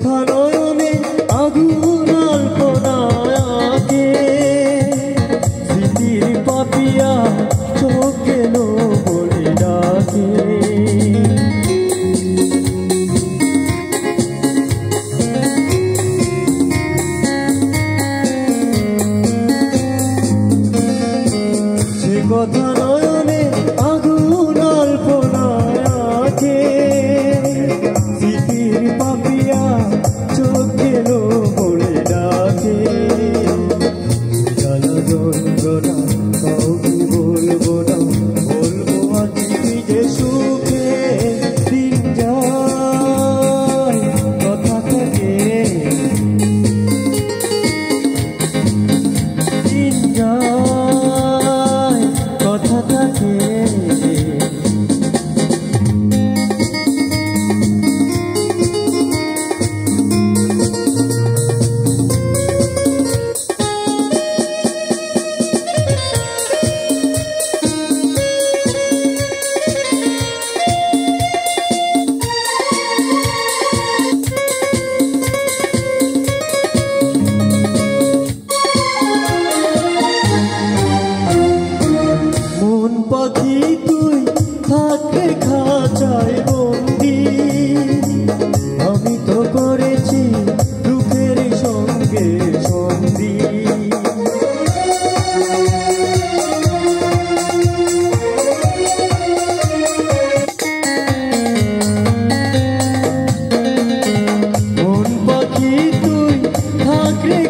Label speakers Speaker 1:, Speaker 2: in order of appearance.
Speaker 1: কথা নয়নে আগুন আল্পনাকে স্মৃতির পাপিয়া চোখ গেল বলে ডাকে সে কথা নয়নে আগুন আল্পনাকে স্মৃতির পাপিয়া চোখ গেল বলে ডাকে জ্বালা যন্ত্রণা কাউকে বলবো না বলবো আজ যে সুখে দিন যায় কথা থাকে দিন যায় কথা থাকে পাখি তুই থাকলে খাঁচায় বন্দি আমি তো করেছি দুঃখের সঙ্গে সন্ধি মন পাখি তুই থাকলে